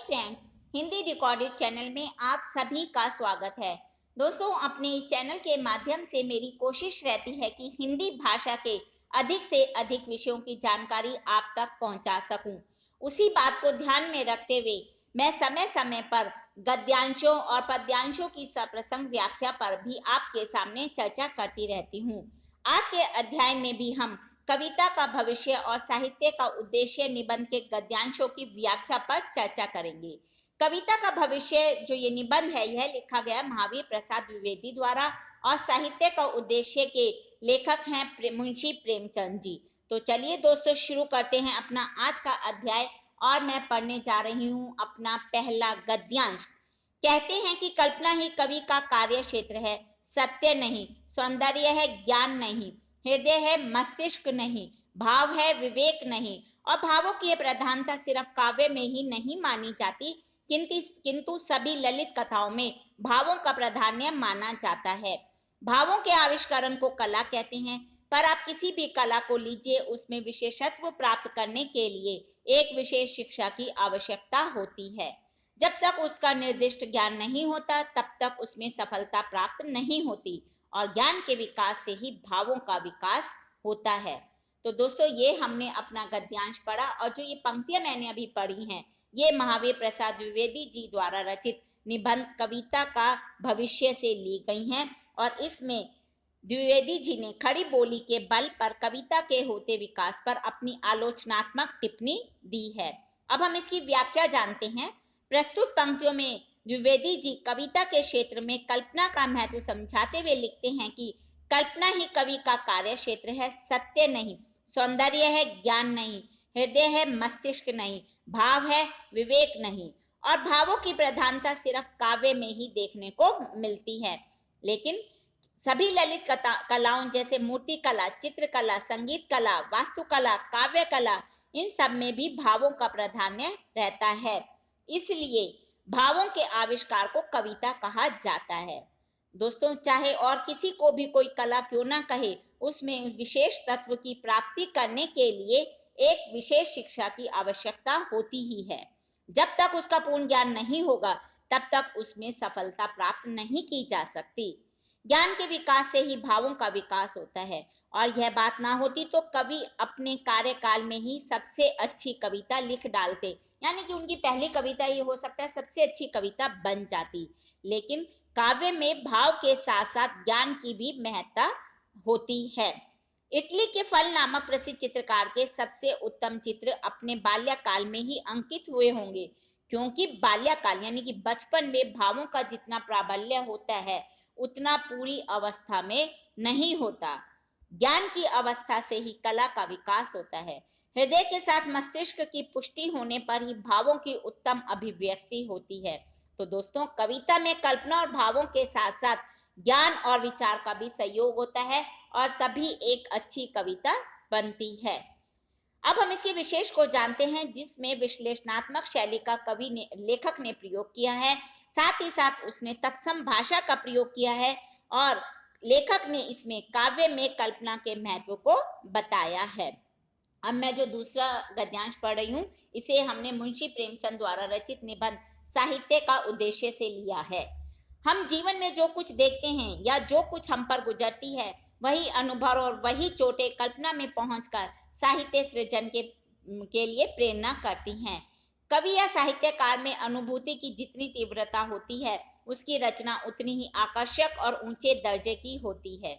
Friends, Hindi recorded channel में आप सभी का स्वागत है। दोस्तों, अपने इस चैनल के माध्यम से मेरी कोशिश रहती है कि हिंदी भाषा के अधिक से अधिक विषयों की जानकारी आप तक पहुंचा सकूं। उसी बात को ध्यान में रखते हुए मैं समय समय पर गद्यांशों और पद्यांशों की सप्रसंग व्याख्या पर भी आपके सामने चर्चा करती रहती हूँ। आज के अध्याय में भी हम कविता का भविष्य और साहित्य का उद्देश्य निबंध के गद्यांशों की व्याख्या पर चर्चा करेंगे। कविता का भविष्य जो ये निबंध है, यह लिखा गया महावीर प्रसाद द्विवेदी द्वारा और साहित्य का उद्देश्य के लेखक हैं मुंशी प्रेमचंद जी। तो चलिए दोस्तों, शुरू करते हैं अपना आज का अध्याय और मैं पढ़ने जा रही हूँ अपना पहला गद्यांश। कहते हैं कि कल्पना ही कवि का कार्य क्षेत्र है, सत्य नहीं, सौंदर्य है, ज्ञान नहीं, हृदय है, मस्तिष्क नहीं, भाव है, विवेक नहीं। और भावों की यह प्रधानता सिर्फ काव्य में ही नहीं मानी जाती, किंतु सभी ललित कथाओं में भावों का प्राधान्य माना जाता है। भावों के आविष्करण को कला कहते हैं, पर आप किसी भी कला को लीजिए, उसमें विशेषत्व प्राप्त करने के लिए एक विशेष शिक्षा की आवश्यकता होती है। जब तक उसका निर्दिष्ट ज्ञान नहीं होता, तब तक उसमें सफलता प्राप्त नहीं होती और ज्ञान के विकास से ही भावों का विकास होता है। तो दोस्तों, ये हमने अपना गद्यांश पढ़ा और जो ये पंक्तियां मैंने अभी पढ़ी हैं, ये महावीर प्रसाद द्विवेदी जी द्वारा रचित निबंध कविता का भविष्य से ली गई हैं और इसमें द्विवेदी जी ने खड़ी बोली के बल पर कविता के होते विकास पर अपनी आलोचनात्मक टिप्पणी दी है। अब हम इसकी व्याख्या जानते हैं। प्रस्तुत पंक्तियों में द्विवेदी जी कविता के क्षेत्र में कल्पना का महत्व समझाते हुए लिखते हैं कि कल्पना ही कवि का कार्य क्षेत्र है, सत्य नहीं, सौंदर्य है, ज्ञान नहीं, हृदय है, मस्तिष्क नहीं, भाव है, विवेक नहीं। और भावों की प्रधानता सिर्फ काव्य में ही देखने को मिलती है, लेकिन सभी ललित कलाओं जैसे मूर्ति कला, चित्रकला, संगीत कला, वास्तुकला, काव्य कला, इन सब में भी भावों का प्राधान्य रहता है। इसलिए भावों के आविष्कार को कविता कहा जाता है। दोस्तों, चाहे और किसी को भी कोई कला क्यों ना कहे, उसमें विशेष तत्व की प्राप्ति करने के लिए एक विशेष शिक्षा की आवश्यकता होती ही है। जब तक उसका पूर्ण ज्ञान नहीं होगा, तब तक उसमें सफलता प्राप्त नहीं की जा सकती। ज्ञान के विकास से ही भावों का विकास होता है और यह बात ना होती तो कवि अपने कार्यकाल में ही सबसे अच्छी कविता लिख डालते, यानी कि उनकी पहली कविता ये हो सकता है सबसे अच्छी कविता बन जाती। लेकिन काव्य में भाव के साथ साथ ज्ञान की भी महत्ता होती है। इटली के फल नामक प्रसिद्ध चित्रकार के सबसे उत्तम चित्र अपने बाल्यकाल में ही अंकित हुए होंगे, क्योंकि बाल्यकाल यानी कि बचपन में भावों का जितना प्राबल्य होता है उतना पूरी अवस्था में नहीं होता। ज्ञान की अवस्था से ही कला का विकास होता है। हृदय के साथ मस्तिष्क की पुष्टि होने पर ही भावों की उत्तम अभिव्यक्ति होती है। तो दोस्तों, कविता में कल्पना और भावों के साथ साथ ज्ञान और विचार का भी सहयोग होता है और तभी एक अच्छी कविता बनती है। अब हम इसके विशेष को जानते हैं, जिसमें विश्लेषणात्मक शैली का लेखक ने प्रयोग किया है, साथ ही साथ उसने तत्सम भाषा का प्रयोग किया है और लेखक ने इसमें काव्य में कल्पना के महत्व को बताया है। अब मैं जो दूसरा गद्यांश पढ़ रही हूँ, इसे हमने मुंशी प्रेमचंद द्वारा रचित निबंध साहित्य का उद्देश्य से लिया है। हम जीवन में जो कुछ देखते हैं या जो कुछ हम पर गुजरती है, वही अनुभव और वही चोटें कल्पना में पहुंचकर साहित्य सृजन के लिए प्रेरणा करती हैं। कवि या साहित्यकार में अनुभूति की जितनी तीव्रता होती है, उसकी रचना उतनी ही आकर्षक और ऊंचे दर्जे की होती है।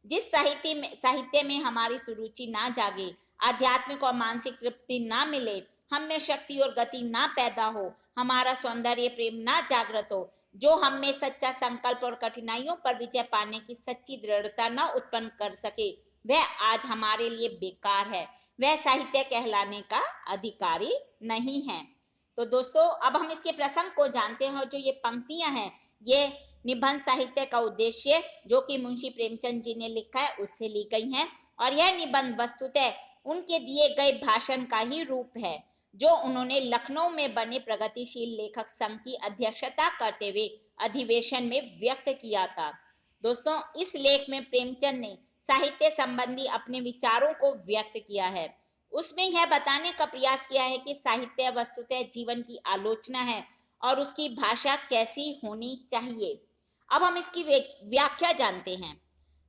जिस साहित्य में हमारी सुरुचि ना जागे, आध्यात्मिक और मानसिक तृप्ति ना मिले, हम में शक्ति और गति ना पैदा हो, हमारा सौंदर्य प्रेम ना जागृत हो, जो हम में सच्चा संकल्प और कठिनाइयों पर विजय पाने की सच्ची दृढ़ता न उत्पन्न कर सके, वह आज हमारे लिए बेकार है, वह साहित्य कहलाने का अधिकारी नहीं है। तो दोस्तों, अब हम इसके प्रसंग को जानते हैं और जो ये पंक्तियां हैं, ये निबंध साहित्य का उद्देश्य जो कि मुंशी प्रेमचंद जी ने लिखा है उससे ली गई हैं और यह निबंध वस्तुतः उनके दिए गए भाषण का ही रूप है, जो उन्होंने लखनऊ में बने प्रगतिशील लेखक संघ की अध्यक्षता करते हुए अधिवेशन में व्यक्त किया था। दोस्तों, इस लेख में प्रेमचंद ने साहित्य संबंधी अपने विचारों को व्यक्त किया है। उसमें यह बताने का प्रयास किया है कि साहित्य वस्तुतः जीवन की आलोचना है और उसकी भाषा कैसी होनी चाहिए। अब हम इसकी व्याख्या जानते हैं।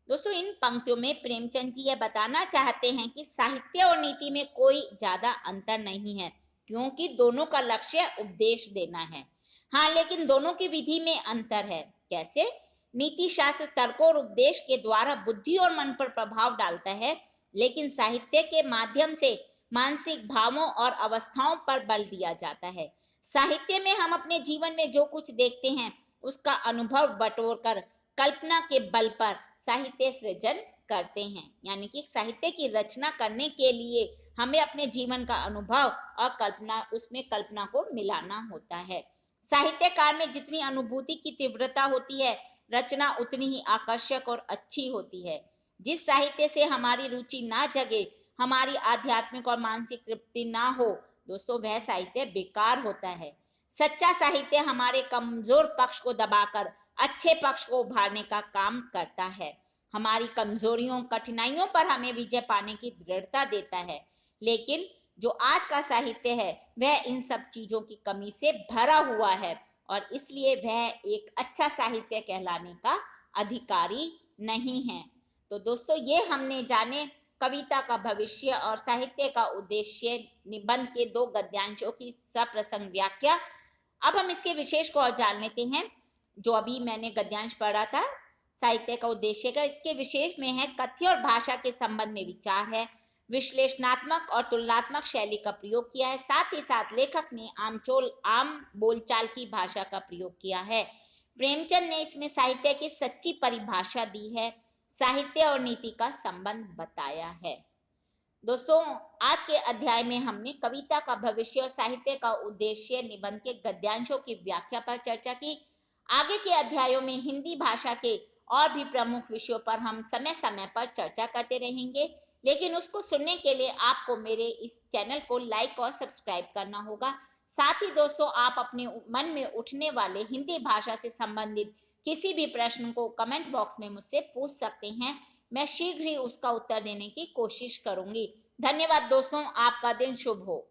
दोस्तों, इन पंक्तियों में प्रेमचंद जी यह बताना चाहते हैं कि साहित्य और नीति में कोई ज्यादा अंतर नहीं है, क्योंकि दोनों का लक्ष्य उपदेश देना है। हाँ, लेकिन दोनों की विधि में अंतर है। कैसे? नीति शास्त्र तर्क और उपदेश के द्वारा बुद्धि और मन पर प्रभाव डालता है, लेकिन साहित्य के माध्यम से मानसिक भावों और अवस्थाओं पर बल दिया जाता है। साहित्य में हम अपने जीवन में जो कुछ देखते हैं उसका अनुभव बटोर कर कल्पना के बल पर साहित्य सृजन करते हैं। यानी कि साहित्य की रचना करने के लिए हमें अपने जीवन का अनुभव और कल्पना, उसमें कल्पना को मिलाना होता है। साहित्यकार में जितनी अनुभूति की तीव्रता होती है, रचना उतनी ही आकर्षक और अच्छी होती है। जिस साहित्य से हमारी रुचि ना जगे, हमारी आध्यात्मिक और मानसिक तृप्ति ना हो, दोस्तों, वह साहित्य बेकार होता है। सच्चा साहित्य हमारे कमजोर पक्ष को दबाकर अच्छे पक्ष को उभारने का काम करता है। हमारी कमजोरियों, कठिनाइयों पर हमें विजय पाने की दृढ़ता देता है। लेकिन जो आज का साहित्य है वह इन सब चीजों की कमी से भरा हुआ है और इसलिए वह एक अच्छा साहित्य कहलाने का अधिकारी नहीं है। तो दोस्तों, ये हमने जाने कविता का भविष्य और साहित्य का उद्देश्य निबंध के 2 गद्यांशों की सप्रसंग व्याख्या। अब हम इसके विशेष को और जान लेते हैं। जो अभी मैंने गद्यांश पढ़ा था साहित्य का उद्देश्य का, इसके विशेष में है कथ्य और भाषा के संबंध में विचार है, विश्लेषणात्मक और तुलनात्मक शैली का प्रयोग किया है। साथ ही साथ लेखक ने आम बोलचाल की भाषा का प्रयोग किया है। प्रेमचंद ने इसमें साहित्य की सच्ची परिभाषा दी है, साहित्य और नीति का संबंध बताया है। दोस्तों, आज के अध्याय में हमने कविता का भविष्य और साहित्य का उद्देश्य निबंध के गद्यांशों की व्याख्या पर चर्चा की। आगे के अध्यायों में हिंदी भाषा के और भी प्रमुख विषयों पर हम समय समय पर चर्चा करते रहेंगे, लेकिन उसको सुनने के लिए आपको मेरे इस चैनल को लाइक और सब्सक्राइब करना होगा। साथ ही दोस्तों, आप अपने मन में उठने वाले हिंदी भाषा से संबंधित किसी भी प्रश्न को कमेंट बॉक्स में मुझसे पूछ सकते हैं। मैं शीघ्र ही उसका उत्तर देने की कोशिश करूंगी। धन्यवाद दोस्तों, आपका दिन शुभ हो।